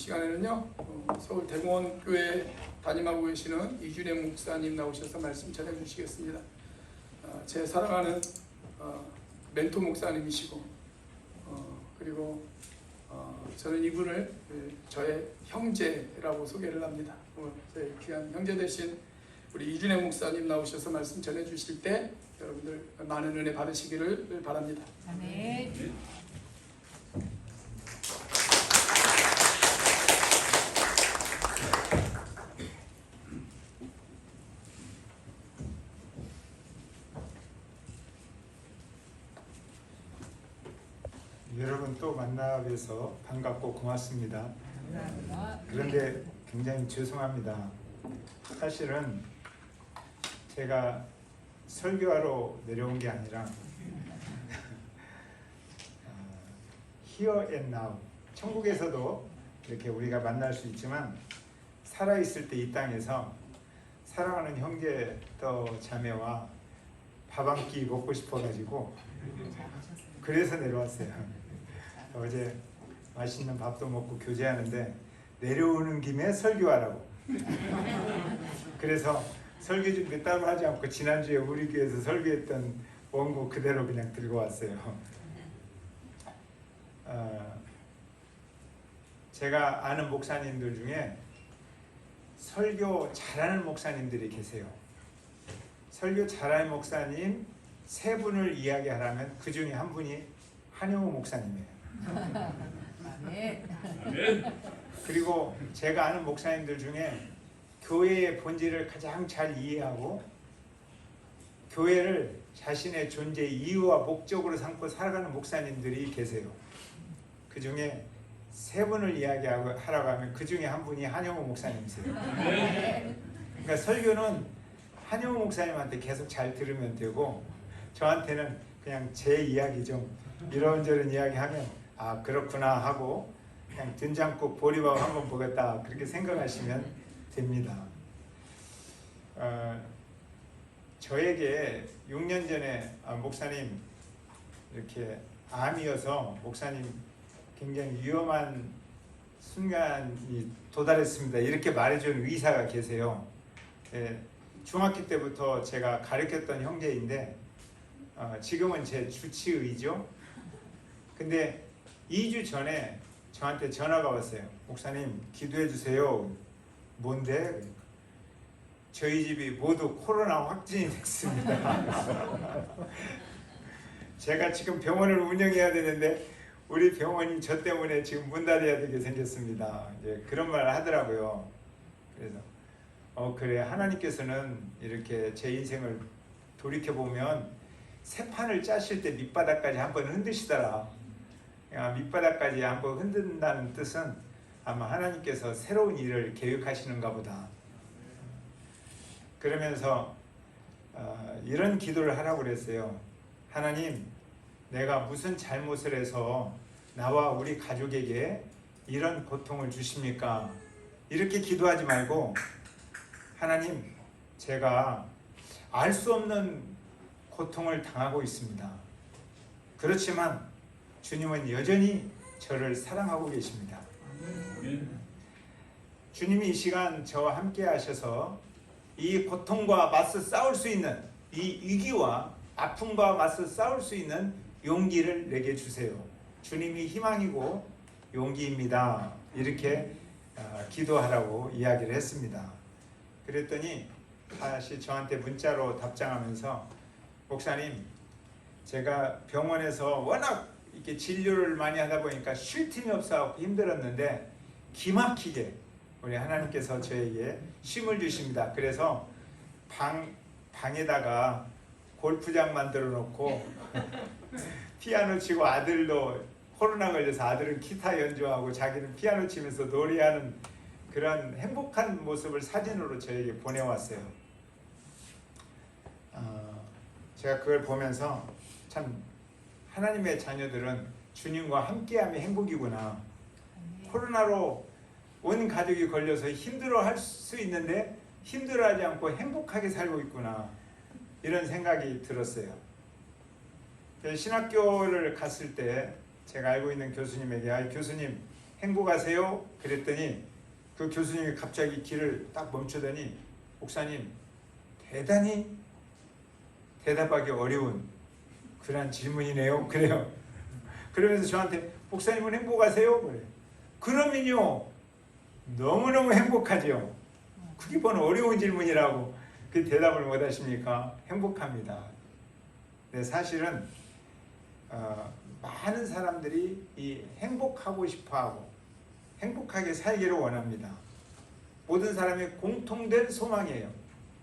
시간에는요 서울 대공원 교회 담임하고 계시는 이준영 목사님 나오셔서 말씀 전해 주시겠습니다. 제 사랑하는 멘토 목사님이시고 그리고 저는 이분을 저의 형제라고 소개를 합니다. 제 귀한 형제 되신 우리 이준영 목사님 나오셔서 말씀 전해 주실 때 여러분들 많은 은혜 받으시기를 바랍니다. 아멘. 여러분 또 만나 뵈서 반갑고 고맙습니다. 그런데 굉장히 죄송합니다. 사실은 제가 설교하러 내려온 게 아니라 Here and Now, 천국에서도 이렇게 우리가 만날 수 있지만 살아있을 때 이 땅에서 사랑하는 형제 또 자매와 밥 한 끼 먹고 싶어가지고 그래서 내려왔어요. 어제 맛있는 밥도 먹고 교제하는데 내려오는 김에 설교하라고. 그래서 설교 준비 따로 하지 않고 지난주에 우리 교회에서 설교했던 원고 그대로 그냥 들고 왔어요. 제가 아는 목사님들 중에 설교 잘하는 목사님들이 계세요. 설교 잘하는 목사님 세 분을 이야기하라면 그 중에 한 분이 한용우 목사님이에요. 그리고 제가 아는 목사님들 중에 교회의 본질을 가장 잘 이해하고 교회를 자신의 존재 이유와 목적으로 삼고 살아가는 목사님들이 계세요. 그 중에 세 분을 이야기하라고 하면 그 중에 한 분이 한용우 목사님이세요. 그러니까 설교는 한용우 목사님한테 계속 잘 들으면 되고 저한테는 그냥 제 이야기 좀 이런저런 이야기하면 아 그렇구나 하고 그냥 된장국 보리밥 한번 보겠다 그렇게 생각하시면 됩니다. 저에게 6년 전에 목사님 이렇게 암이어서 목사님 굉장히 위험한 순간이 도달했습니다. 이렇게 말해준 의사가 계세요. 중학교 때부터 제가 가르쳤던 형제인데 지금은 제 주치의죠. 근데 2주 전에 저한테 전화가 왔어요. 목사님 기도해 주세요. 뭔데? 저희 집이 모두 코로나 확진이 됐습니다. 제가 지금 병원을 운영해야 되는데 우리 병원이 저 때문에 지금 문 닫아야 되게 생겼습니다. 이제 그런 말을 하더라고요. 그래서 그래 하나님께서는 이렇게 제 인생을 돌이켜 보면 새 판을 짜실 때 밑바닥까지 한번 흔드시더라. 밑바닥까지 한번 흔든다는 뜻은 아마 하나님께서 새로운 일을 계획하시는가 보다. 그러면서 이런 기도를 하라고 그랬어요. 하나님, 내가 무슨 잘못을 해서 나와 우리 가족에게 이런 고통을 주십니까? 이렇게 기도하지 말고 하나님, 제가 알 수 없는 고통을 당하고 있습니다. 그렇지만 주님은 여전히 저를 사랑하고 계십니다. 주님이 이 시간 저와 함께 하셔서 이 고통과 맞서 싸울 수 있는 이 위기와 아픔과 맞서 싸울 수 있는 용기를 내게 주세요. 주님이 희망이고 용기입니다. 이렇게 기도하라고 이야기를 했습니다. 그랬더니 다시 저한테 문자로 답장하면서 목사님, 제가 병원에서 워낙 이렇게 진료를 많이 하다 보니까 쉴 틈이 없어 힘들었는데 기막히게 우리 하나님께서 저에게 쉼을 주십니다. 그래서 방에다가 골프장 만들어 놓고 피아노 치고 아들도 코로나 걸려서 아들은 기타 연주하고 자기는 피아노 치면서 노래하는 그런 행복한 모습을 사진으로 저에게 보내왔어요. 제가 그걸 보면서 참 하나님의 자녀들은 주님과 함께함이 행복이구나. 코로나로 온 가족이 걸려서 힘들어할 수 있는데 힘들어하지 않고 행복하게 살고 있구나. 이런 생각이 들었어요. 신학교를 갔을 때 제가 알고 있는 교수님에게 교수님 행복하세요? 그랬더니 그 교수님이 갑자기 길을 딱 멈추더니 목사님 대단히 대답하기 어려운 그런 질문이네요. 그래요. 그러면서 저한테 목사님은 행복하세요? 그래요. 그러면요 너무너무 행복하죠. 그게 뭔 어려운 질문이라고 그 대답을 못 하십니까? 행복합니다. 네, 사실은 많은 사람들이 이 행복하고 싶어하고 행복하게 살기를 원합니다. 모든 사람의 공통된 소망이에요.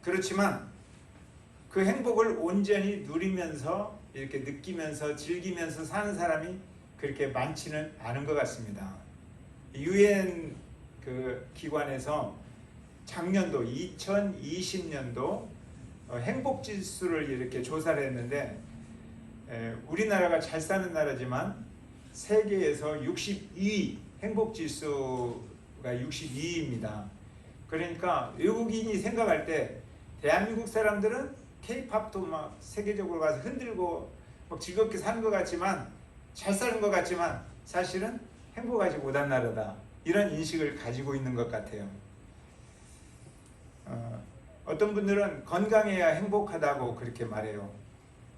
그렇지만 그 행복을 온전히 누리면서 이렇게 느끼면서 즐기면서 사는 사람이 그렇게 많지는 않은 것 같습니다. 유엔 그 기관에서 작년도 2020년도 행복 지수를 이렇게 조사를 했는데 우리나라가 잘 사는 나라지만 세계에서 62위 행복 지수가 62위입니다. 그러니까 외국인이 생각할 때 대한민국 사람들은 K-팝도 막 세계적으로 가서 흔들고 막 즐겁게 사는 것 같지만 잘 사는 것 같지만 사실은 행복하지 못한 나라다. 이런 인식을 가지고 있는 것 같아요. 어떤 분들은 건강해야 행복하다고 그렇게 말해요.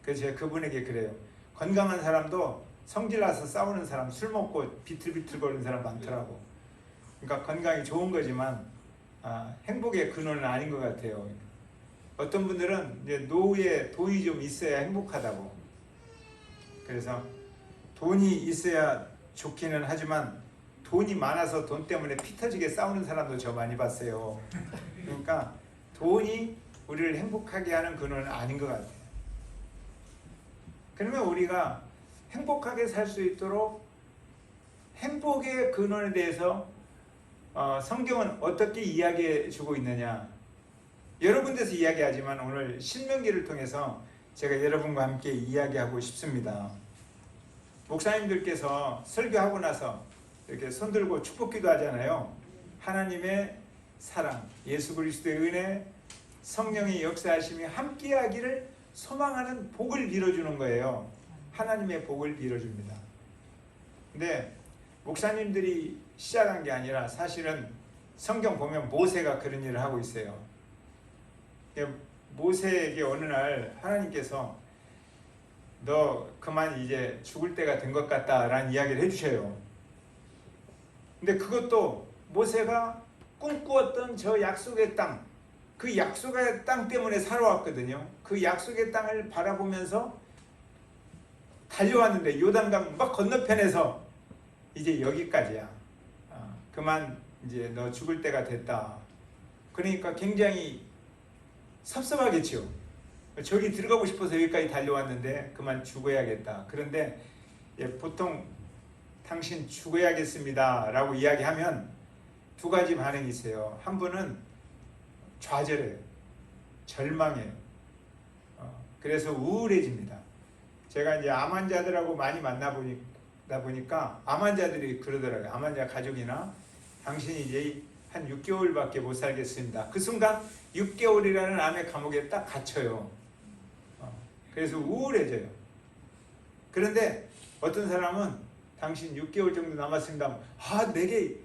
그래서 제가 그분에게 그래요. 건강한 사람도 성질나서 싸우는 사람, 술 먹고 비틀비틀 거리는 사람 많더라고. 그러니까 건강이 좋은 거지만 행복의 근원은 아닌 것 같아요. 어떤 분들은 이제 노후에 돈이 좀 있어야 행복하다고. 그래서 돈이 있어야 좋기는 하지만 돈이 많아서 돈 때문에 피 터지게 싸우는 사람도 저 많이 봤어요. 그러니까 돈이 우리를 행복하게 하는 근원은 아닌 것 같아요. 그러면 우리가 행복하게 살 수 있도록 행복의 근원에 대해서 성경은 어떻게 이야기해 주고 있느냐, 여러 군데서 이야기하지만 오늘 신명기를 통해서 제가 여러분과 함께 이야기하고 싶습니다. 목사님들께서 설교하고 나서 이렇게 손들고 축복기도 하잖아요. 하나님의 사랑, 예수 그리스도의 은혜, 성령의 역사하심이 함께하기를 소망하는 복을 빌어주는 거예요. 하나님의 복을 빌어줍니다. 근데 목사님들이 시작한 게 아니라 사실은 성경 보면 모세가 그런 일을 하고 있어요. 모세에게 어느 날 하나님께서 너 그만 이제 죽을 때가 된 것 같다 라는 이야기를 해주셔요. 근데 그것도 모세가 꿈꾸었던 저 약속의 땅, 그 약속의 땅 때문에 살아왔거든요. 그 약속의 땅을 바라보면서 달려왔는데 요단강 막 건너편에서 이제 여기까지야. 그만 이제 너 죽을 때가 됐다. 그러니까 굉장히 섭섭하겠죠. 저기 들어가고 싶어서 여기까지 달려왔는데 그만 죽어야겠다. 그런데 보통 당신 죽어야겠습니다 라고 이야기하면 두 가지 반응이 있어요. 한 분은 좌절해요. 절망해요. 그래서 우울해집니다. 제가 이제 암 환자들하고 많이 만나보다 보니까 암 환자들이 그러더라고요. 암 환자 가족이나 당신이 이제 한 6개월밖에 못 살겠습니다. 그 순간 6개월이라는 암의 감옥에 딱 갇혀요. 그래서 우울해져요. 그런데 어떤 사람은 당신 6개월 정도 남았습니다. 내게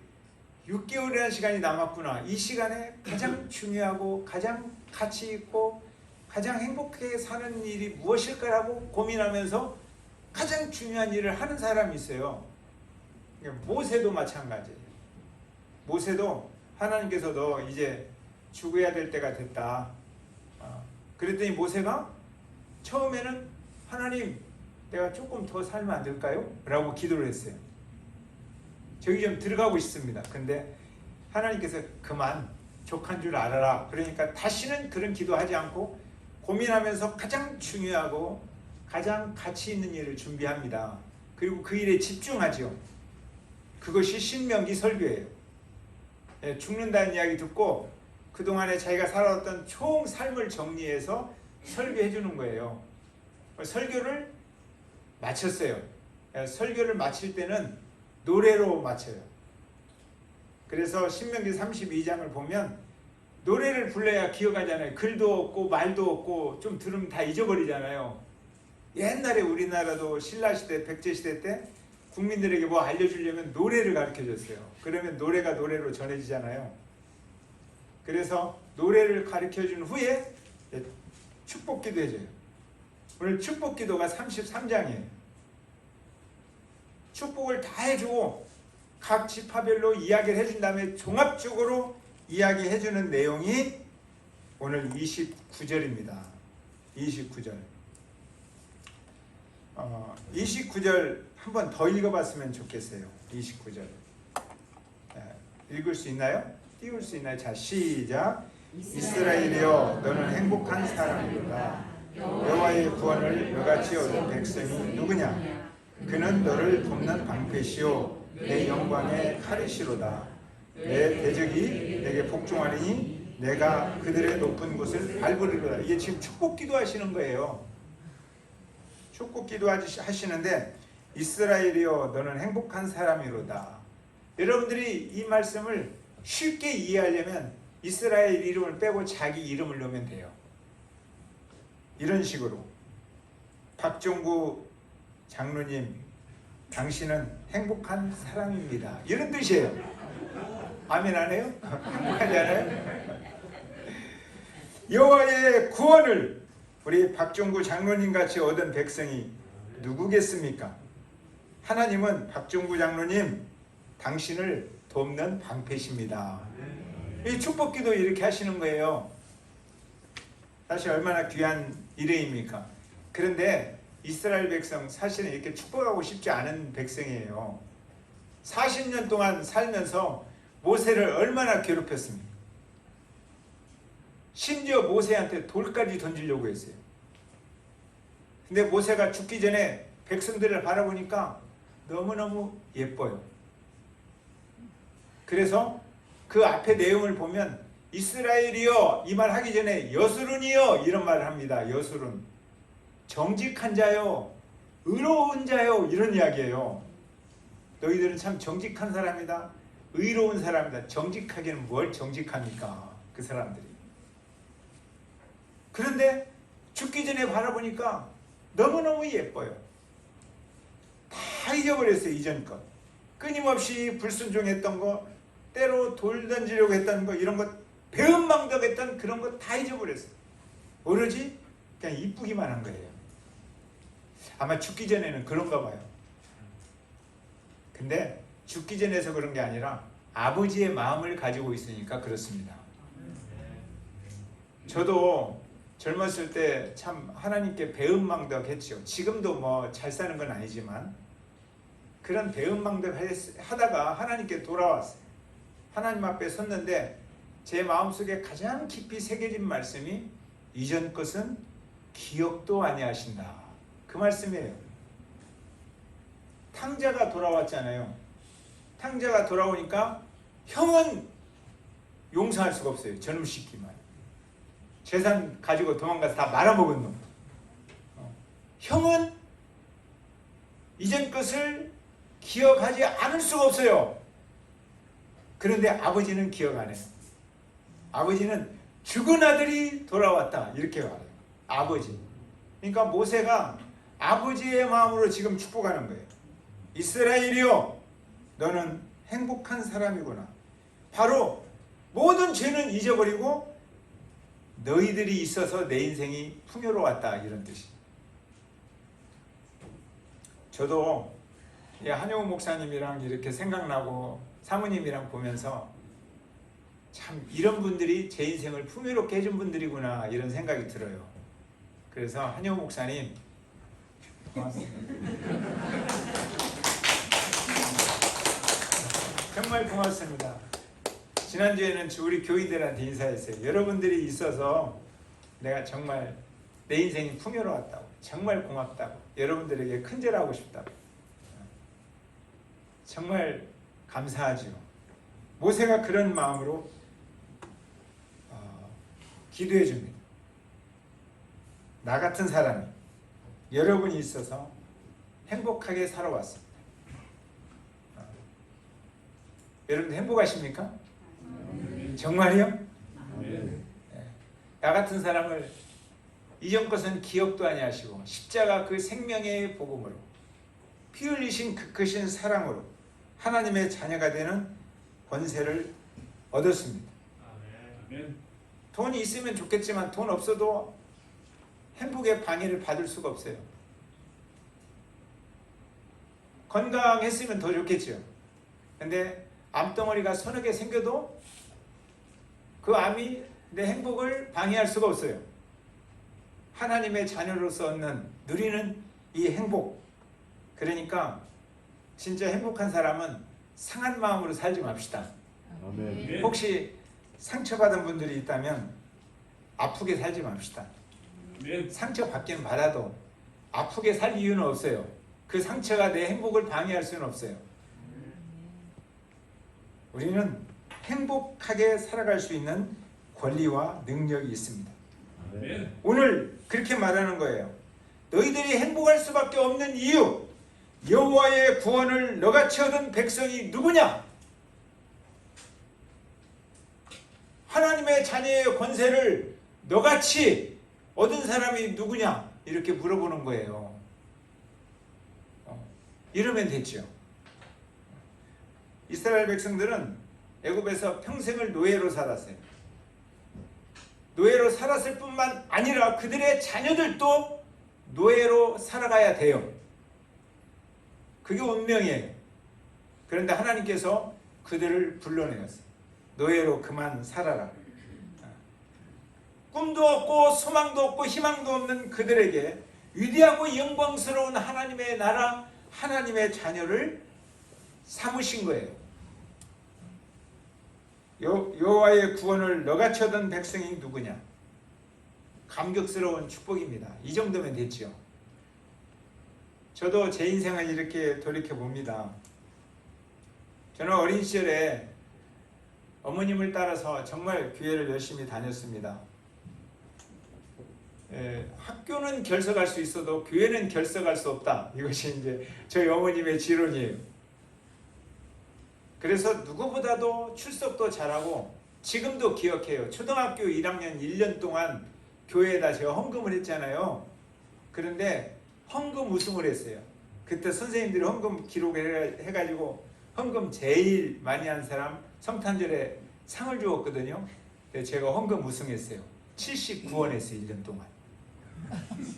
6개월이라는 시간이 남았구나. 이 시간에 가장 중요하고 가장 가치 있고 가장 행복하게 사는 일이 무엇일까라고 고민하면서 가장 중요한 일을 하는 사람이 있어요. 모세도 마찬가지예요. 모세도 하나님께서 너 이제 죽어야 될 때가 됐다. 그랬더니 모세가 처음에는 하나님 내가 조금 더 살면 안 될까요? 라고 기도를 했어요. 저기 좀 들어가고 싶습니다. 근데 하나님께서 그만 족한 줄 알아라. 그러니까 다시는 그런 기도하지 않고 고민하면서 가장 중요하고 가장 가치 있는 일을 준비합니다. 그리고 그 일에 집중하죠. 그것이 신명기 설교예요. 죽는다는 이야기 듣고 그동안에 자기가 살아왔던 총 삶을 정리해서 설교해 주는 거예요. 설교를 마쳤어요. 설교를 마칠 때는 노래로 마쳐요. 그래서 신명기 32장을 보면 노래를 불러야 기억하잖아요. 글도 없고 말도 없고 좀 들으면 다 잊어버리잖아요. 옛날에 우리나라도 신라시대, 백제시대 때 국민들에게 뭐 알려주려면 노래를 가르쳐줬어요. 그러면 노래가 노래로 전해지잖아요. 그래서 노래를 가르쳐준 후에 축복기도 해줘요. 오늘 축복기도가 33장이에요. 축복을 다 해주고 각 지파별로 이야기를 해준 다음에 종합적으로 이야기해주는 내용이 오늘 29절입니다. 29절. 29절 한 번 더 읽어봤으면 좋겠어요. 29절. 읽을 수 있나요? 띄울 수 있나요? 자, 시작. 이스라엘이여 너는 행복한 사람이로다. 여호와의 구원을 너같이 얻은 백성이 누구냐? 그는 너를 돕는 방패시오 내 영광의 칼이시로다. 내 대적이 내게 복종하리니 내가 그들의 높은 곳을 밟으리로다. 이게 지금 축복 기도하시는 거예요. 축복 기도하시는데 이스라엘이여 너는 행복한 사람이로다. 여러분들이 이 말씀을 쉽게 이해하려면 이스라엘 이름을 빼고 자기 이름을 넣으면 돼요. 이런 식으로 박종구 장로님 당신은 행복한 사람입니다. 이런 뜻이에요. 아멘 안 해요? 행복하지 않아요? 여호와의 구원을 우리 박종구 장로님 같이 얻은 백성이 누구겠습니까? 하나님은 박종구 장로님 당신을 돕는 방패십니다. 이 축복기도 이렇게 하시는 거예요. 사실 얼마나 귀한 일회입니까? 그런데 이스라엘 백성 사실은 이렇게 축복하고 싶지 않은 백성이에요. 40년 동안 살면서 모세를 얼마나 괴롭혔습니까? 심지어 모세한테 돌까지 던지려고 했어요. 근데 모세가 죽기 전에 백성들을 바라보니까 너무너무 예뻐요. 그래서 그 앞에 내용을 보면 이스라엘이여 이 말 하기 전에 여수룬이여 이런 말을 합니다. 여수룬. 정직한 자요, 의로운 자요 이런 이야기예요. 너희들은 참 정직한 사람이다. 의로운 사람이다. 정직하게는 뭘 정직합니까? 그 사람들이. 그런데 죽기 전에 바라보니까 너무너무 예뻐요. 다 잊어버렸어요. 이전 것. 끊임없이 불순종했던 거, 때로 돌 던지려고 했던 거, 이런 것 배은망덕했던 그런 거 다 잊어버렸어요. 오로지 그냥 이쁘기만 한 거예요. 아마 죽기 전에는 그런가 봐요. 근데 죽기 전에서 그런 게 아니라 아버지의 마음을 가지고 있으니까 그렇습니다. 저도 젊었을 때 참 하나님께 배은망덕했죠. 지금도 뭐 잘 사는 건 아니지만 그런 배은망덕 하다가 하나님께 돌아왔어요. 하나님 앞에 섰는데 제 마음속에 가장 깊이 새겨진 말씀이 이전 것은 기억도 아니하신다. 그 말씀이에요. 탕자가 돌아왔잖아요. 탕자가 돌아오니까 형은 용서할 수가 없어요. 저놈 시키만. 재산 가지고 도망가서 다 말아먹은 놈. 형은 이전 것을 기억하지 않을 수가 없어요. 그런데 아버지는 기억 안 해요. 아버지는 죽은 아들이 돌아왔다 이렇게 말해요. 아버지. 그러니까 모세가 아버지의 마음으로 지금 축복하는 거예요. 이스라엘이여 너는 행복한 사람이구나. 바로 모든 죄는 잊어버리고 너희들이 있어서 내 인생이 풍요로웠다 이런 뜻이. 저도 한영우 목사님이랑 이렇게 생각나고 사모님이랑 보면서 참 이런 분들이 제 인생을 풍요롭게 해준 분들이구나 이런 생각이 들어요. 그래서 한영우 목사님 고맙습니다. 정말 고맙습니다. 지난주에는 우리 교인들한테 인사했어요. 여러분들이 있어서 내가 정말 내 인생이 풍요로웠다고, 정말 고맙다고, 여러분들에게 큰절하고 싶다고. 정말 감사하죠. 모세가 그런 마음으로 기도해 줍니다. 나 같은 사람이 여러분이 있어서 행복하게 살아왔습니다. 여러분들 행복하십니까? 정말이요? 나 같은 사람을 이전 것은 기억도 아니하시고 십자가 그 생명의 복음으로 피 흘리신 그 크신 사랑으로 하나님의 자녀가 되는 권세를 얻었습니다. 아멘. 돈이 있으면 좋겠지만 돈 없어도 행복의 방해를 받을 수가 없어요. 건강했으면 더 좋겠죠. 근데 암덩어리가 서너 개 생겨도 그 암이 내 행복을 방해할 수가 없어요. 하나님의 자녀로서 얻는 누리는 이 행복. 그러니까 진짜 행복한 사람은 상한 마음으로 살지 맙시다. 아멘. 혹시 상처받은 분들이 있다면 아프게 살지 맙시다. 아멘. 상처 받긴 받아도 아프게 살 이유는 없어요. 그 상처가 내 행복을 방해할 수는 없어요. 우리는 행복하게 살아갈 수 있는 권리와 능력이 있습니다. 아멘. 오늘 그렇게 말하는 거예요. 너희들이 행복할 수밖에 없는 이유, 여호와의 구원을 너같이 얻은 백성이 누구냐? 하나님의 자녀의 권세를 너같이 얻은 사람이 누구냐? 이렇게 물어보는 거예요. 이러면 됐죠. 이스라엘 백성들은 애굽에서 평생을 노예로 살았어요. 노예로 살았을 뿐만 아니라 그들의 자녀들도 노예로 살아가야 돼요. 그게 운명이에요. 그런데 하나님께서 그들을 불러내었어요. 노예로 그만 살아라. 꿈도 없고 소망도 없고 희망도 없는 그들에게 위대하고 영광스러운 하나님의 나라, 하나님의 자녀를 삼으신 거예요. 여호와의 구원을 너같이 얻은 백성이 누구냐? 감격스러운 축복입니다. 이 정도면 됐죠. 저도 제 인생을 이렇게 돌이켜 봅니다. 저는 어린 시절에 어머님을 따라서 정말 교회를 열심히 다녔습니다. 학교는 결석할 수 있어도 교회는 결석할 수 없다. 이것이 이제 저희 어머님의 지론이에요. 그래서 누구보다도 출석도 잘하고 지금도 기억해요. 초등학교 1학년 1년 동안 교회에다 제가 헌금을 했잖아요. 그런데 헌금 우승을 했어요. 그때 선생님들이 헌금 기록을 해가지고 헌금 제일 많이 한 사람 성탄절에 상을 주었거든요. 제가 헌금 우승했어요. 79원 했어요. 1년 동안.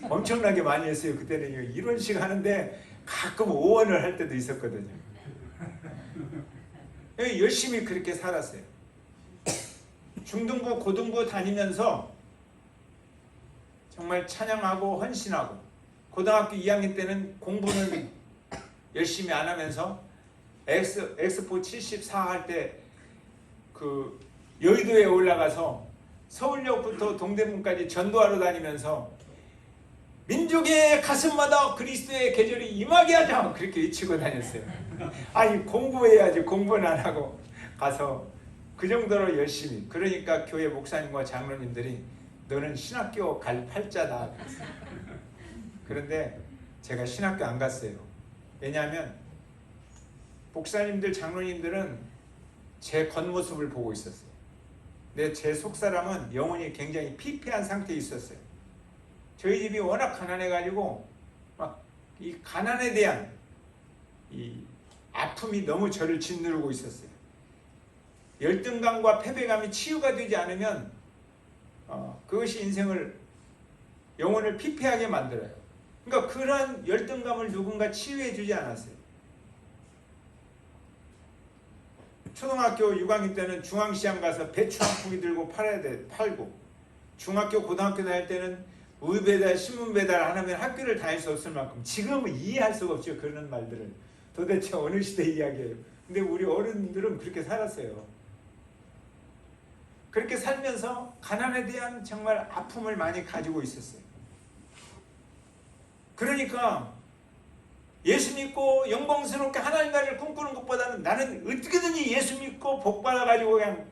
엄청나게 많이 했어요. 그때는 1원씩 하는데 가끔 5원을 할 때도 있었거든요. 열심히 그렇게 살았어요. 중등부, 고등부 다니면서 정말 찬양하고 헌신하고, 고등학교 2학년 때는 공부는 열심히 안 하면서 엑스포 74 할 때 그 여의도에 올라가서 서울역부터 동대문까지 전도하러 다니면서 민족의 가슴마다 그리스도의 계절이 임하게 하자 그렇게 외치고 다녔어요. 아니 공부해야지, 공부는 안 하고 가서 그 정도로 열심히. 그러니까 교회 목사님과 장로님들이 너는 신학교 갈 팔자다. 그런데 제가 신학교 안 갔어요. 왜냐하면 목사님들, 장로님들은 제 겉모습을 보고 있었어요. 근데 제 속사람은 영혼이 굉장히 피폐한 상태에 있었어요. 저희 집이 워낙 가난해가지고 막 이 가난에 대한 이 아픔이 너무 저를 짓누르고 있었어요. 열등감과 패배감이 치유가 되지 않으면 그것이 인생을, 영혼을 피폐하게 만들어요. 그러니까 그런 열등감을 누군가 치유해 주지 않았어요. 초등학교 6학년 때는 중앙시장 가서 배추 한 포기 들고 팔고, 중학교 고등학교 다닐 때는 우유 배달, 신문 배달 안 하면 학교를 다닐 수 없을 만큼. 지금은 이해할 수가 없죠. 그런 말들을. 도대체 어느 시대 이야기예요. 근데 우리 어른들은 그렇게 살았어요. 그렇게 살면서 가난에 대한 정말 아픔을 많이 가지고 있었어요. 그러니까 예수 믿고 영광스럽게 하나님 나라를 꿈꾸는 것보다는 나는 어떻게든지 예수 믿고 복 받아가지고 그냥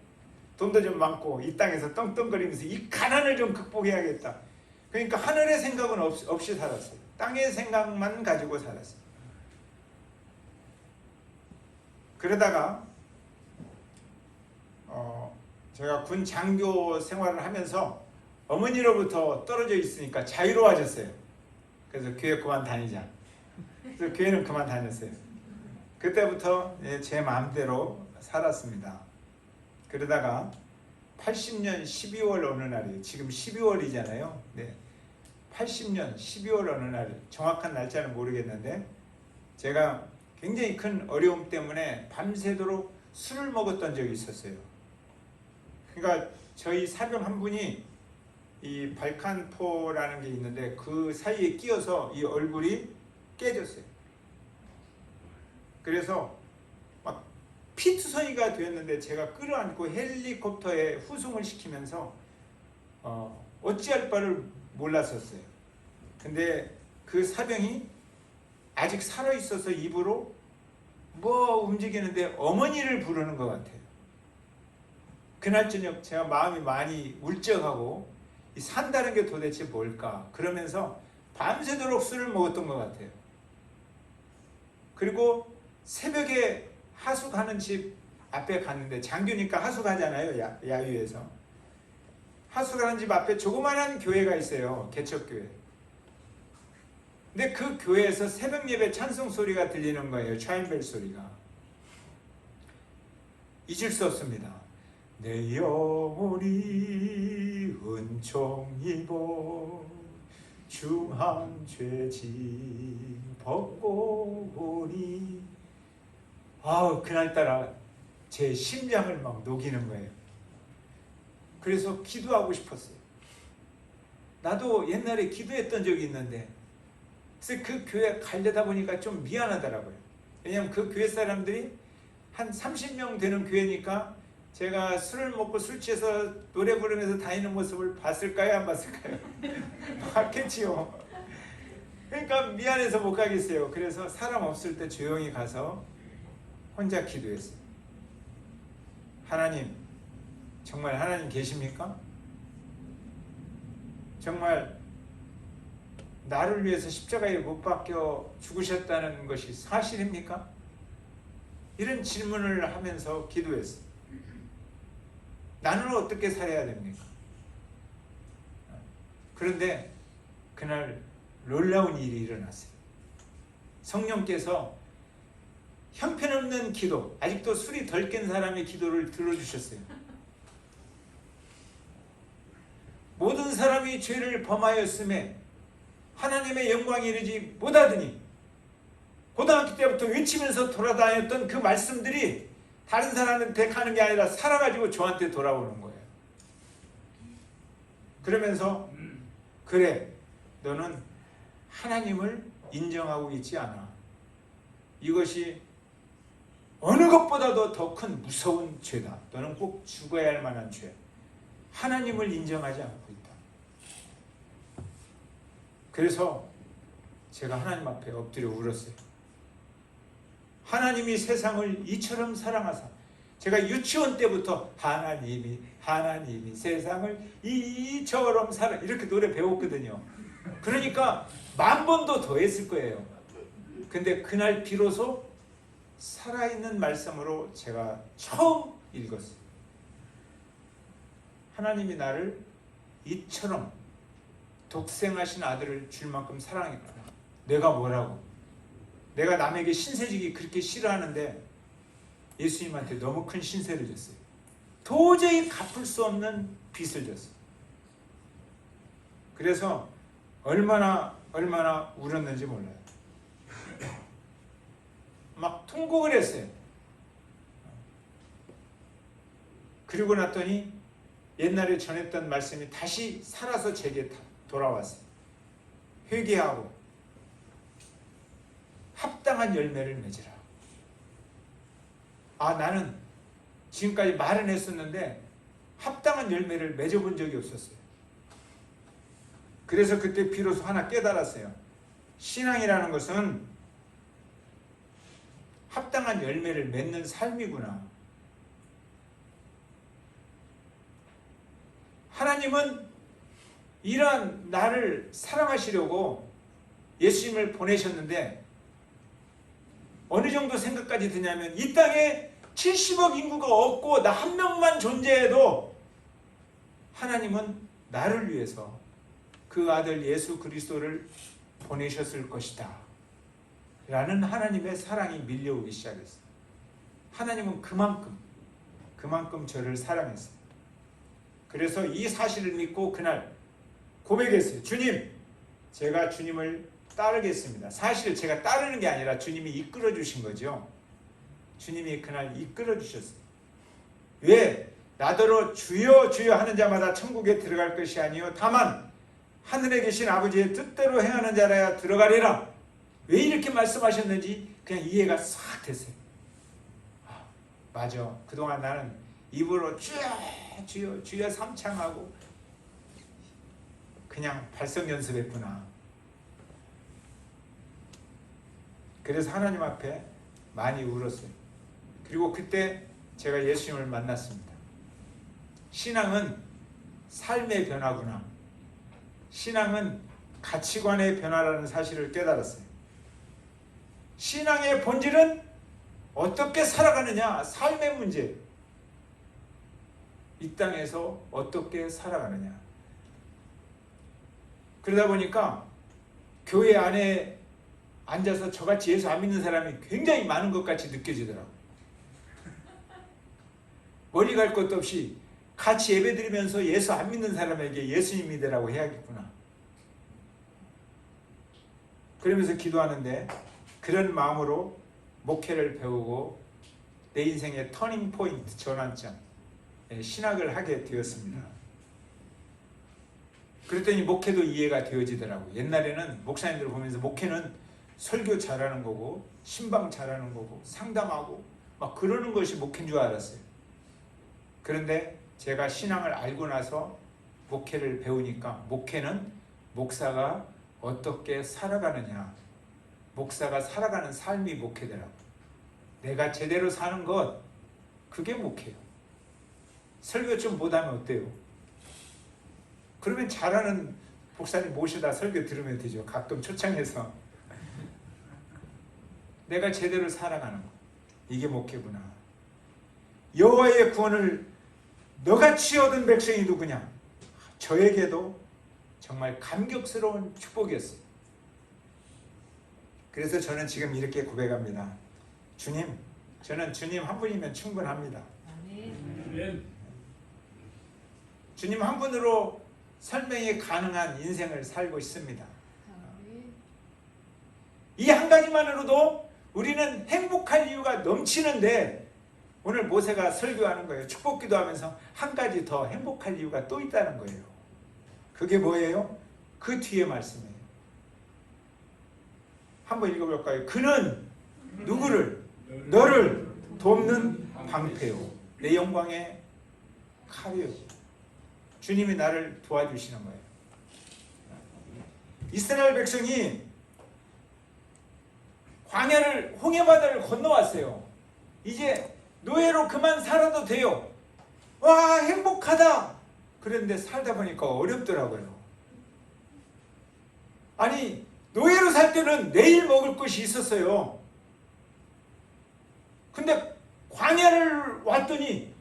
돈도 좀 많고 이 땅에서 떵떵거리면서 이 가난을 좀 극복해야겠다. 그러니까 하늘의 생각은 없이 살았어요. 땅의 생각만 가지고 살았어요. 그러다가 제가 군 장교 생활을 하면서 어머니로부터 떨어져 있으니까 자유로워졌어요. 그래서 교회 그만 다니자. 그래서 교회는 그만 다녔어요. 그때부터 제 마음대로 살았습니다. 그러다가 80년 12월 어느 날이에요. 지금 12월이잖아요. 네. 80년 12월 어느 날, 정확한 날짜는 모르겠는데 제가 굉장히 큰 어려움 때문에 밤새도록 술을 먹었던 적이 있었어요. 그러니까 저희 사병 한 분이 이 발칸포라는 게 있는데 그 사이에 끼어서 이 얼굴이 깨졌어요. 그래서 막 피투성이가 되었는데 제가 끌어안고 헬리콥터에 후송을 시키면서 어찌할 바를 몰랐었어요. 근데 그 사병이 아직 살아있어서 입으로 뭐 움직이는데 어머니를 부르는 것 같아요. 그날 저녁 제가 마음이 많이 울적하고 산다는 게 도대체 뭘까 그러면서 밤새도록 술을 먹었던 것 같아요. 그리고 새벽에 하숙하는 집 앞에 갔는데 장교니까 하숙하잖아요. 야유에서 하숙하는 집 앞에 조그마한 교회가 있어요. 개척교회. 근데 그 교회에서 새벽 예배 찬송 소리가 들리는 거예요. 차인벨 소리가. 잊을 수 없습니다. 내 영혼이 은총 입어 중한 죄짐 벗고 오니. 그날따라 제 심장을 막 녹이는 거예요. 그래서 기도하고 싶었어요. 나도 옛날에 기도했던 적이 있는데 그래서 그 교회 가려다 보니까 좀 미안하더라고요. 왜냐하면 그 교회 사람들이 한 30명 되는 교회니까 제가 술을 먹고 술 취해서 노래 부르면서 다니는 모습을 봤을까요? 안 봤을까요? 봤겠지요. 그러니까 미안해서 못 가겠어요. 그래서 사람 없을 때 조용히 가서 혼자 기도했어요. 하나님, 정말 하나님 계십니까? 정말 나를 위해서 십자가에 못 박혀 죽으셨다는 것이 사실입니까? 이런 질문을 하면서 기도했어요. 나는 어떻게 살아야 됩니까? 그런데 그날 놀라운 일이 일어났어요. 성령께서 형편없는 기도, 아직도 술이 덜 깬 사람의 기도를 들어주셨어요. 모든 사람이 죄를 범하였음에 하나님의 영광이 이르지 못하더니 고등학교 때부터 외치면서 돌아다녔던 그 말씀들이 다른 사람한테 가는 게 아니라 살아가지고 저한테 돌아오는 거예요. 그러면서 그래, 너는 하나님을 인정하고 있지 않아. 이것이 어느 것보다도 더 큰 무서운 죄다. 너는 꼭 죽어야 할 만한 죄. 하나님을 인정하지 않고 있다. 그래서 제가 하나님 앞에 엎드려 울었어요. 하나님이 세상을 이처럼 사랑하사, 제가 유치원 때부터 하나님이 세상을 이처럼 사랑, 이렇게 노래 배웠거든요. 그러니까 10,000번도 더 했을 거예요. 근데 그날 비로소 살아있는 말씀으로 제가 처음 읽었어요. 하나님이 나를 이처럼 독생하신 아들을 줄 만큼 사랑했구나. 내가 뭐라고? 내가 남에게 신세지기 그렇게 싫어하는데 예수님한테 너무 큰 신세를 졌어요. 도저히 갚을 수 없는 빚을 졌어요. 그래서 얼마나 울었는지 몰라요. 막 통곡을 했어요. 그리고 났더니 옛날에 전했던 말씀이 다시 살아서 제게 돌아왔어요. 회개하고 합당한 열매를 맺으라. 나는 지금까지 말은 했었는데 합당한 열매를 맺어본 적이 없었어요. 그래서 그때 비로소 하나 깨달았어요. 신앙이라는 것은 합당한 열매를 맺는 삶이구나. 하나님은 이러한 나를 사랑하시려고 예수님을 보내셨는데 어느 정도 생각까지 드냐면 이 땅에 70억 인구가 없고 나 한 명만 존재해도 하나님은 나를 위해서 그 아들 예수 그리스도를 보내셨을 것이다. 라는 하나님의 사랑이 밀려오기 시작했어요. 하나님은 그만큼 저를 사랑했어요. 그래서 이 사실을 믿고 그날 고백했어요. 주님, 제가 주님을 따르겠습니다. 사실 제가 따르는 게 아니라 주님이 이끌어 주신 거죠. 주님이 그날 이끌어 주셨어요. 왜? 나더러 주여 주여 하는 자마다 천국에 들어갈 것이 아니요 다만 하늘에 계신 아버지의 뜻대로 행하는 자라야 들어가리라. 왜 이렇게 말씀하셨는지 그냥 이해가 싹 됐어요. 아, 맞아. 그동안 나는 입으로 주여 주여 주여 삼창하고 그냥 발성 연습했구나. 그래서 하나님 앞에 많이 울었어요. 그리고 그때 제가 예수님을 만났습니다. 신앙은 삶의 변화구나. 신앙은 가치관의 변화라는 사실을 깨달았어요. 신앙의 본질은 어떻게 살아가느냐, 삶의 문제. 이 땅에서 어떻게 살아가느냐. 그러다 보니까 교회 안에 앉아서 저같이 예수 안 믿는 사람이 굉장히 많은 것 같이 느껴지더라고요. 멀리 갈 것도 없이 같이 예배드리면서 예수 안 믿는 사람에게 예수님 믿으라고 해야겠구나. 그러면서 기도하는데 그런 마음으로 목회를 배우고 내 인생의 터닝 포인트, 전환점, 신학을 하게 되었습니다. 그랬더니 목회도 이해가 되어지더라고요. 옛날에는 목사님들 보면서 목회는 설교 잘하는 거고 신방 잘하는 거고 상담하고 막 그러는 것이 목회인 줄 알았어요. 그런데 제가 신앙을 알고 나서 목회를 배우니까 목회는 목사가 어떻게 살아가느냐, 목사가 살아가는 삶이 목회더라고요. 내가 제대로 사는 것, 그게 목회예요. 설교 좀 못하면 어때요? 그러면 잘하는 목사님 모셔다 설교 들으면 되죠. 가끔 초청해서. 내가 제대로 살아가는 것, 이게 목회구나. 여호와의 구원을 너같이 얻은 백성이 누구냐? 저에게도 정말 감격스러운 축복이었어요. 그래서 저는 지금 이렇게 고백합니다. 주님, 저는 주님 한 분이면 충분합니다. 아멘. 주님 한 분으로 설명이 가능한 인생을 살고 있습니다. 이 한 가지만으로도 우리는 행복할 이유가 넘치는데 오늘 모세가 설교하는 거예요. 축복 기도하면서 한 가지 더 행복할 이유가 또 있다는 거예요. 그게 뭐예요? 그 뒤에 말씀이에요. 한번 읽어볼까요? 그는 누구를? 너를 돕는 방패요, 내 영광의 칼이요. 주님이 나를 도와주시는 거예요. 이스라엘 백성이 광야를, 홍해바다를 건너왔어요. 이제 노예로 그만 살아도 돼요. 와, 행복하다. 그런데 살다 보니까 어렵더라고요. 아니, 노예로 살 때는 내일 먹을 것이 있었어요. 근데 광야를 왔더니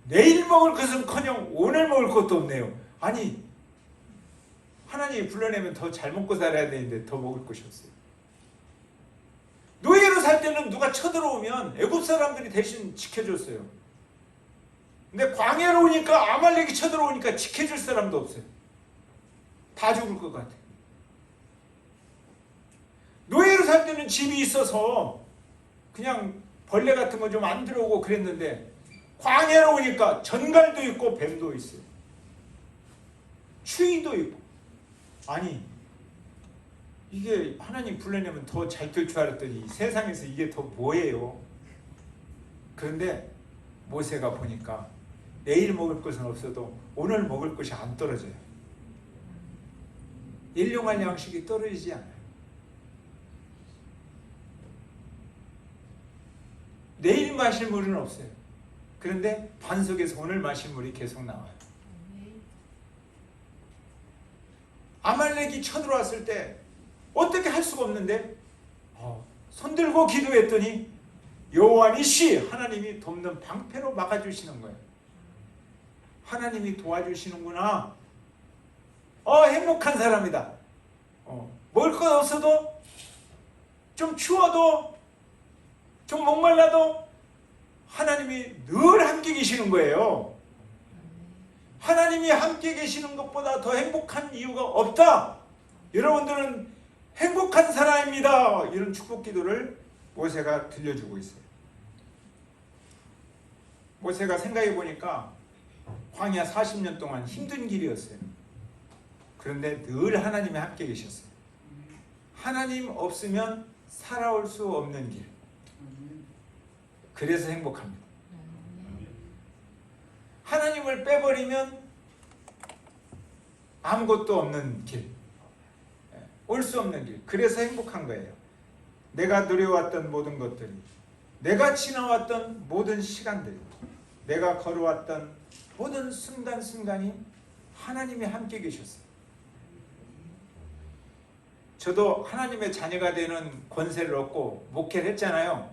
내일 먹을 것은커녕 오늘 먹을 것도 없네요. 아니, 하나님이 불러내면 더 잘 먹고 살아야 되는데 더 먹을 것이 없어요. 노예로 살 때는 누가 쳐들어오면 애굽 사람들이 대신 지켜줬어요. 근데 광야로 오니까 아말렉이 쳐들어오니까 지켜줄 사람도 없어요. 다 죽을 것 같아요. 노예로 살 때는 집이 있어서 그냥 벌레 같은 거 좀 안 들어오고 그랬는데 광야로 오니까 전갈도 있고 뱀도 있어요. 추위도 있고. 아니, 이게 하나님 불러내면 더 잘 될 줄 알았더니 세상에서 이게 더 뭐예요? 그런데 모세가 보니까 내일 먹을 것은 없어도 오늘 먹을 것이 안 떨어져요. 일용할 양식이 떨어지지 않아요. 내일 마실 물은 없어요. 그런데 반석에서 오늘 마실 물이 계속 나와요. 아말렉이 쳐들어왔을 때 어떻게 할 수가 없는데 손들고 기도했더니 여호와 니시, 하나님이 돕는 방패로 막아주시는 거예요. 하나님이 도와주시는구나. 행복한 사람이다. 먹을 것 없어도 좀 추워도, 좀 목말라도 하나님이 늘 함께 계시는 거예요. 하나님이 함께 계시는 것보다 더 행복한 이유가 없다. 여러분들은 행복한 사람입니다. 이런 축복 기도를 모세가 들려주고 있어요. 모세가 생각해 보니까 광야 40년 동안 힘든 길이었어요. 그런데 늘 하나님이 함께 계셨어요. 하나님 없으면 살아올 수 없는 길. 그래서 행복합니다. 하나님을 빼버리면 아무것도 없는 길, 올 수 없는 길. 그래서 행복한 거예요. 내가 누려왔던 모든 것들이, 내가 지나왔던 모든 시간들이, 내가 걸어왔던 모든 순간순간이 하나님이 함께 계셨어요. 저도 하나님의 자녀가 되는 권세를 얻고 목회를 했잖아요.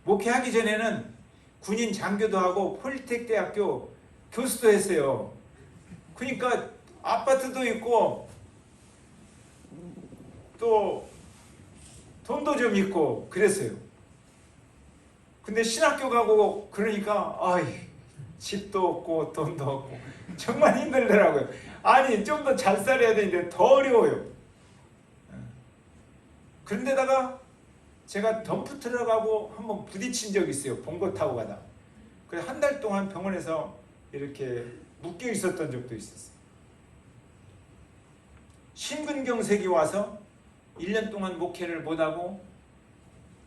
목회하기 전에는 군인 장교도 하고 폴리텍 대학교 교수도 했어요. 그러니까 아파트도 있고 또 돈도 좀 있고 그랬어요. 근데 신학교 가고 그러니까 집도 없고 돈도 없고 정말 힘들더라고요. 아니 좀 더 잘 살아야 되는데 더 어려워요. 그런데다가 제가 덤프 트럭하고 한번 부딪힌 적이 있어요. 봉고 타고 가다. 그래서 한 달 동안 병원에서 이렇게 묶여 있었던 적도 있었어요. 심근경색이 와서 1년 동안 목회를 못하고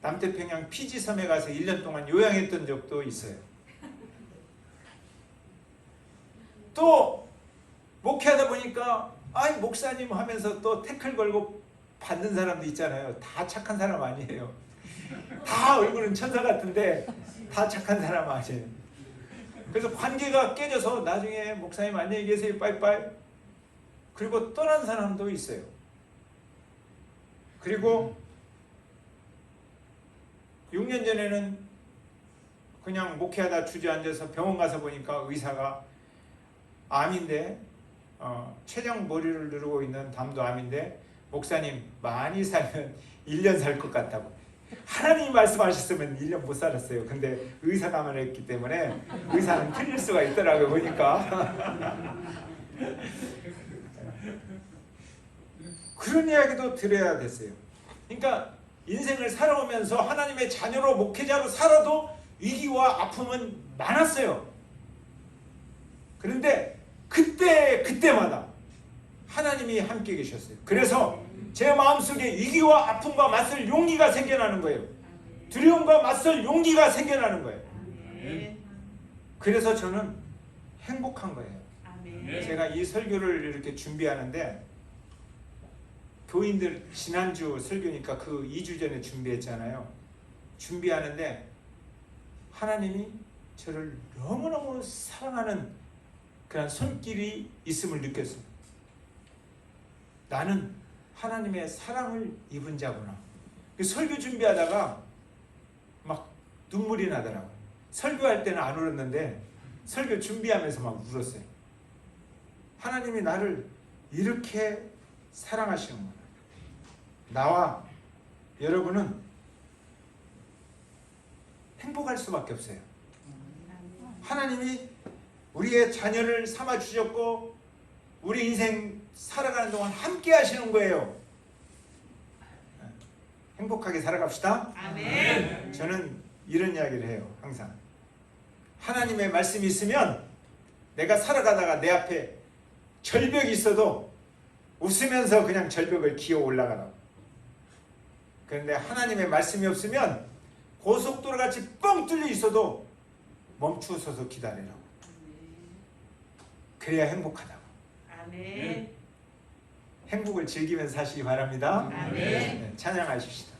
남태평양 피지섬에 가서 1년 동안 요양했던 적도 있어요. 또 목회하다 보니까 목사님 하면서 또 태클 걸고 받는 사람도 있잖아요. 다 착한 사람 아니에요. 다 얼굴은 천사 같은데 다 착한 사람 아니에요. 그래서 관계가 깨져서 나중에 목사님 안녕히 계세요 빠이빠이 그리고 떠난 사람도 있어요. 그리고 6년 전에는 그냥 목회하다 주저앉아서 병원 가서 보니까 의사가 암인데 췌장 머리를 누르고 있는 담도 암인데 목사님 많이 살면 1년 살 것 같다고. 하나님이 말씀하셨으면 1년 못 살았어요. 근데 의사가 말했기 때문에 의사는 틀릴 수가 있더라고요. 보니까 그런 이야기도 들어야 됐어요. 그러니까 인생을 살아오면서 하나님의 자녀로 목회자로 살아도 위기와 아픔은 많았어요. 그런데 그때마다 하나님이 함께 계셨어요. 그래서 제 마음속에 위기와 아픔과 맞설 용기가 생겨나는 거예요. 두려움과 맞설 용기가 생겨나는 거예요. 그래서 저는 행복한 거예요. 제가 이 설교를 이렇게 준비하는데 교인들 지난주 설교니까 그 2주 전에 준비했잖아요. 준비하는데 하나님이 저를 너무너무 사랑하는 그런 손길이 있음을 느꼈어요. 나는 하나님의 사랑을 입은 자구나. 설교 준비하다가 막 눈물이 나더라고요. 설교할 때는 안 울었는데 설교 준비하면서 막 울었어요. 하나님이 나를 이렇게 사랑하시는구나. 나와 여러분은 행복할 수밖에 없어요. 하나님이 우리의 자녀를 삼아 주셨고 우리 인생 살아가는 동안 함께 하시는 거예요. 행복하게 살아갑시다. 아멘. 저는 이런 이야기를 해요. 항상 하나님의 말씀이 있으면 내가 살아가다가 내 앞에 절벽이 있어도 웃으면서 그냥 절벽을 기어 올라가라고. 그런데 하나님의 말씀이 없으면 고속도로 같이 뻥 뚫려 있어도 멈추어서서 기다리라고. 그래야 행복하다고. 아멘. 행복을 즐기면서 사시기 바랍니다. 아멘. 네, 찬양하십시다.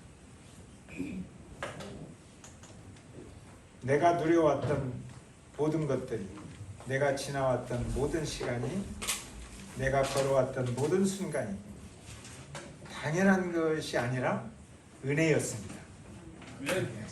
내가 누려왔던 모든 것들이, 내가 지나왔던 모든 시간이, 내가 걸어왔던 모든 순간이 당연한 것이 아니라 은혜였습니다. 아멘.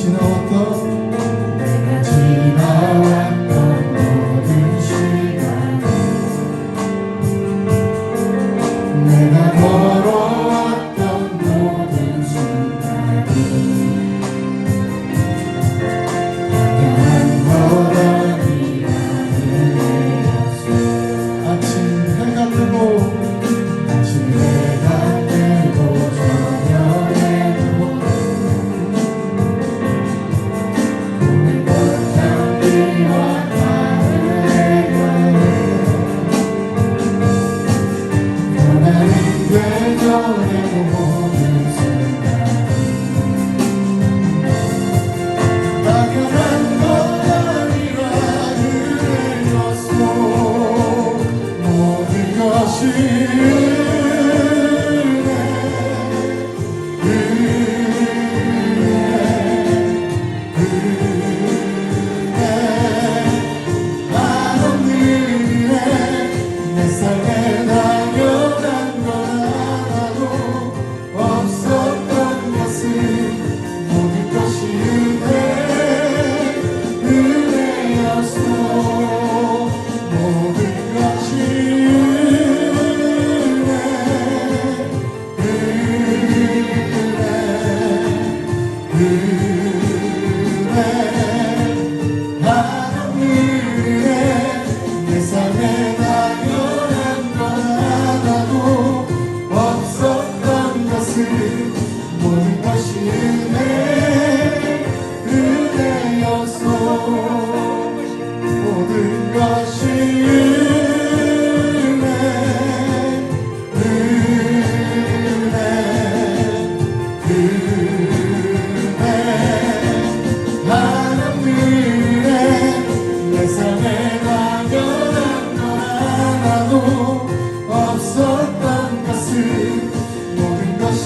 지나왔던 내가 지나왔던 모든 시간 내가 걸어왔던 모든 순간이 당연한 것 아니라는 내였어. 아침 해가 뜨고 아침 해가 뜨고 저녁에도 봄의 꽃향기와 가을의 여름 변하는 계절의 모든 순간이 당연한 것 아니라는 내였어. 모든 것이 내 삶에 당연한 건 하나도 없었던 것은 모든 것이 은혜였어. 모든 것이 내 삶에 당연한 건 하나도 없었던 것은 모든 것이 은혜였어. 모든 것이 내 삶에 당연한 건 하나도 없었던 것은 모든 것이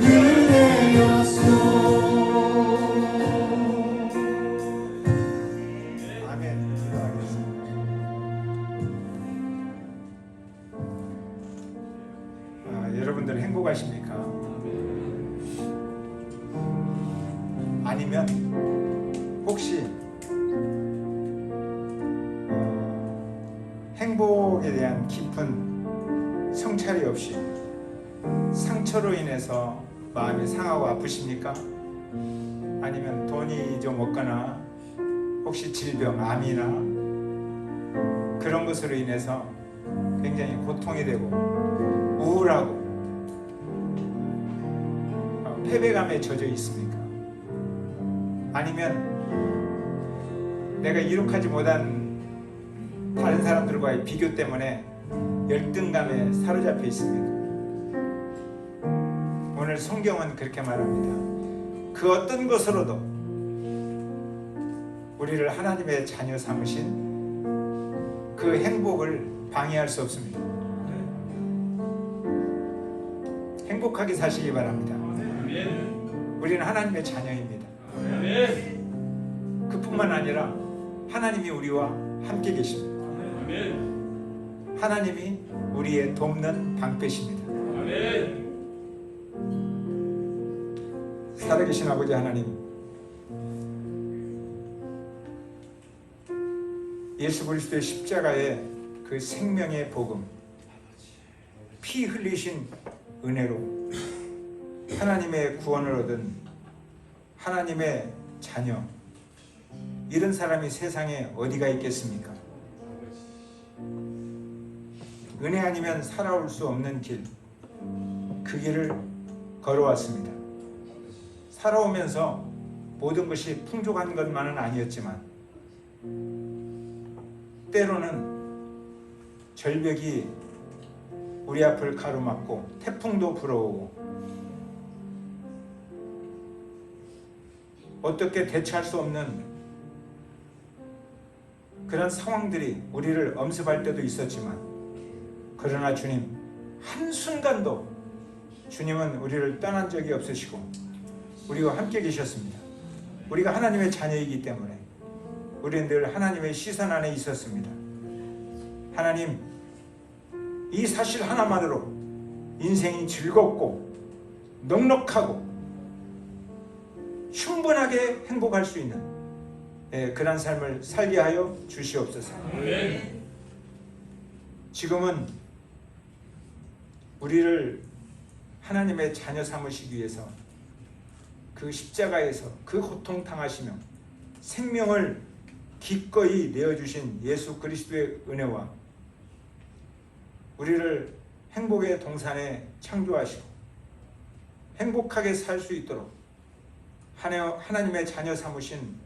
은혜였어. 아멘. 기도하겠습니다. 여러분들 행복하십니까? 아니면 혹시 행복에 대한 깊은 성찰이 없이 상처로 인해서 마음이 상하고 아프십니까? 아니면 돈이 좀 없거나 혹시 질병, 암이나 그런 것으로 인해서 굉장히 고통이 되고 우울하고 패배감에 젖어 있습니까? 아니면 내가 이룩하지 못한 다른 사람들과의 비교 때문에 열등감에 사로잡혀 있습니까? 오늘 성경은 그렇게 말합니다. 그 어떤 것으로도 우리를 하나님의 자녀 삼으신 그 행복을 방해할 수 없습니다. 행복하게 사시기 바랍니다. 우리는 하나님의 자녀입니다. 그뿐만 아니라 하나님이 우리와 함께 계십니다. 하나님이 우리의 돕는 방패십니다. 살아계신 아버지 하나님, 예수 그리스도의 십자가의 그 생명의 복음, 피 흘리신 은혜로 하나님의 구원을 얻은 하나님의 자녀, 이런 사람이 세상에 어디가 있겠습니까? 은혜 아니면 살아올 수 없는 길, 그 길을 걸어왔습니다. 살아오면서 모든 것이 풍족한 것만은 아니었지만 때로는 절벽이 우리 앞을 가로막고 태풍도 불어오고 어떻게 대처할 수 없는 그런 상황들이 우리를 엄습할 때도 있었지만, 그러나 주님, 한순간도 주님은 우리를 떠난 적이 없으시고 우리와 함께 계셨습니다. 우리가 하나님의 자녀이기 때문에 우리는 늘 하나님의 시선 안에 있었습니다. 하나님, 이 사실 하나만으로 인생이 즐겁고 넉넉하고 충분하게 행복할 수 있는 그런 삶을 살게 하여 주시옵소서. 지금은 우리를 하나님의 자녀 삼으시기 위해서 그 십자가에서 그 고통 당하시며 생명을 기꺼이 내어주신 예수 그리스도의 은혜와 우리를 행복의 동산에 창조하시고 행복하게 살 수 있도록 하나님의 자녀 삼으신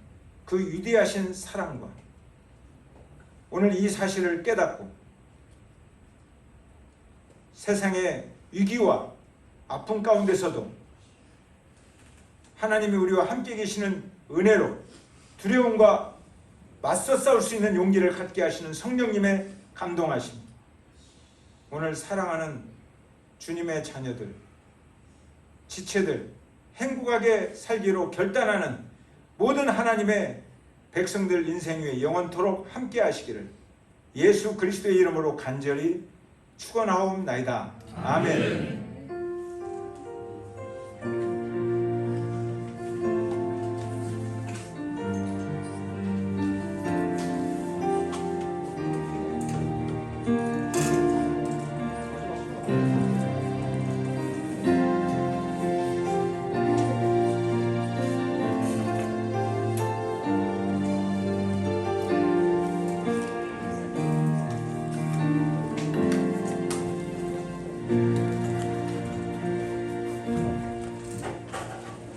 그 위대하신 사랑과 오늘 이 사실을 깨닫고 세상의 위기와 아픔 가운데서도 하나님이 우리와 함께 계시는 은혜로 두려움과 맞서 싸울 수 있는 용기를 갖게 하시는 성령님의 감동하심, 오늘 사랑하는 주님의 자녀들, 지체들 행복하게 살기로 결단하는 모든 하나님의 백성들 인생 위에 영원토록 함께 하시기를 예수 그리스도의 이름으로 간절히 축원하옵나이다. 아멘.